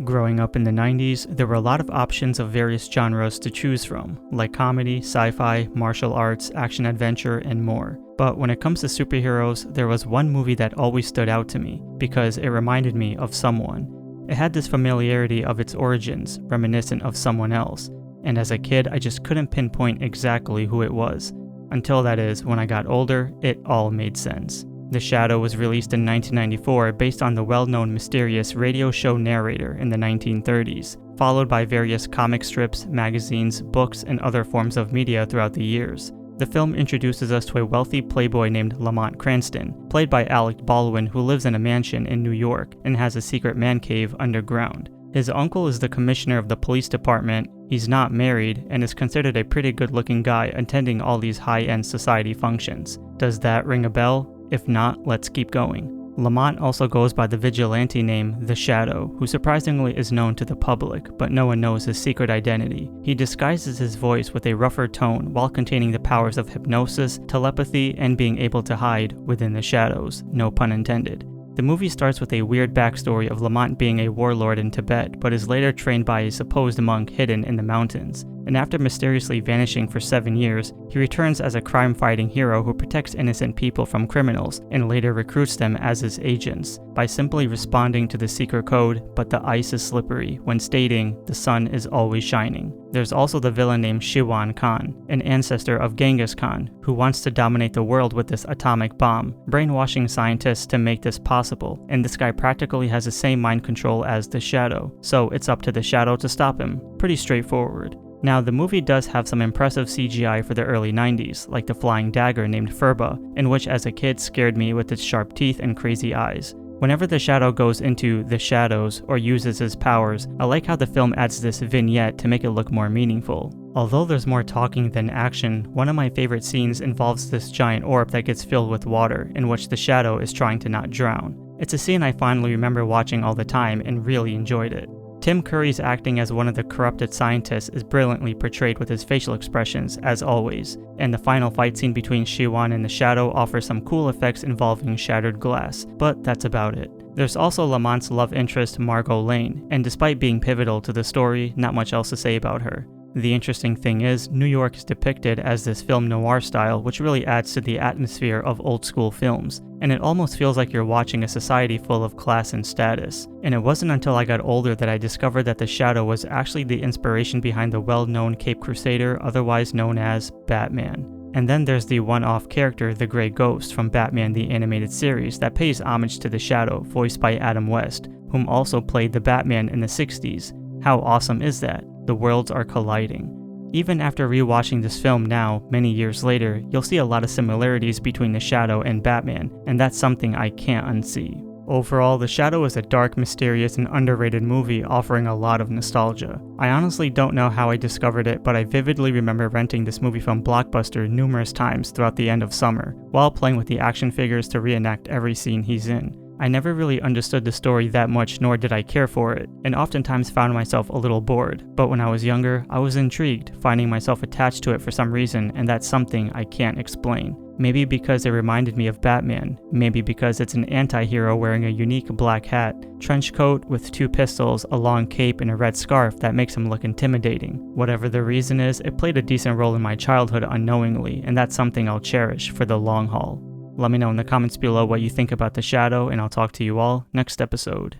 Growing up in the 90s, there were a lot of options of various genres to choose from, like comedy, sci-fi, martial arts, action-adventure, and more. But when it comes to superheroes, there was one movie that always stood out to me, because it reminded me of someone. It had this familiarity of its origins, reminiscent of someone else, and as a kid I just couldn't pinpoint exactly who it was. Until that is, when I got older, it all made sense. The Shadow was released in 1994 based on the well-known mysterious radio show narrator in the 1930s, followed by various comic strips, magazines, books, and other forms of media throughout the years. The film introduces us to a wealthy playboy named Lamont Cranston, played by Alec Baldwin, who lives in a mansion in New York and has a secret man cave underground. His uncle is the commissioner of the police department, he's not married, and is considered a pretty good-looking guy attending all these high-end society functions. Does that ring a bell? If not, let's keep going. Lamont also goes by the vigilante name The Shadow, who surprisingly is known to the public, but no one knows his secret identity. He disguises his voice with a rougher tone while containing the powers of hypnosis, telepathy, and being able to hide within the shadows, no pun intended. The movie starts with a weird backstory of Lamont being a warlord in Tibet, but is later trained by a supposed monk hidden in the mountains. And after mysteriously vanishing for 7 years, he returns as a crime-fighting hero who protects innocent people from criminals and later recruits them as his agents by simply responding to the secret code, but the ice is slippery, when stating, "The sun is always shining." There's also the villain named Shiwan Khan, an ancestor of Genghis Khan, who wants to dominate the world with this atomic bomb, brainwashing scientists to make this possible, and this guy practically has the same mind control as the Shadow, so it's up to the Shadow to stop him. Pretty straightforward. Now, the movie does have some impressive CGI for the early 90s, like the flying dagger named Furba, in which as a kid scared me with its sharp teeth and crazy eyes. Whenever the Shadow goes into the shadows or uses his powers, I like how the film adds this vignette to make it look more meaningful. Although there's more talking than action, one of my favorite scenes involves this giant orb that gets filled with water, in which the Shadow is trying to not drown. It's a scene I fondly remember watching all the time and really enjoyed it. Tim Curry's acting as one of the corrupted scientists is brilliantly portrayed with his facial expressions, as always, and the final fight scene between Shiwan and the Shadow offers some cool effects involving shattered glass, but that's about it. There's also Lamont's love interest, Margot Lane, and despite being pivotal to the story, not much else to say about her. The interesting thing is, New York is depicted as this film noir style, which really adds to the atmosphere of old school films, and it almost feels like you're watching a society full of class and status. And it wasn't until I got older that I discovered that the Shadow was actually the inspiration behind the well-known Cape Crusader, otherwise known as Batman. And then there's the one-off character, the Grey Ghost from Batman the Animated Series, that pays homage to the Shadow, voiced by Adam West, whom also played the Batman in the 60s. How awesome is that? The worlds are colliding. Even after rewatching this film now, many years later, you'll see a lot of similarities between the Shadow and Batman, and that's something I can't unsee. Overall, The Shadow is a dark, mysterious, and underrated movie offering a lot of nostalgia. I honestly don't know how I discovered it, but I vividly remember renting this movie from Blockbuster numerous times throughout the end of summer, while playing with the action figures to reenact every scene he's in. I never really understood the story that much, nor did I care for it, and oftentimes found myself a little bored. But when I was younger, I was intrigued, finding myself attached to it for some reason, and that's something I can't explain. Maybe because it reminded me of Batman, maybe because it's an anti-hero wearing a unique black hat, trench coat with 2 pistols, a long cape, and a red scarf that makes him look intimidating. Whatever the reason is, it played a decent role in my childhood unknowingly, and that's something I'll cherish for the long haul. Let me know in the comments below what you think about The Shadow, and I'll talk to you all next episode.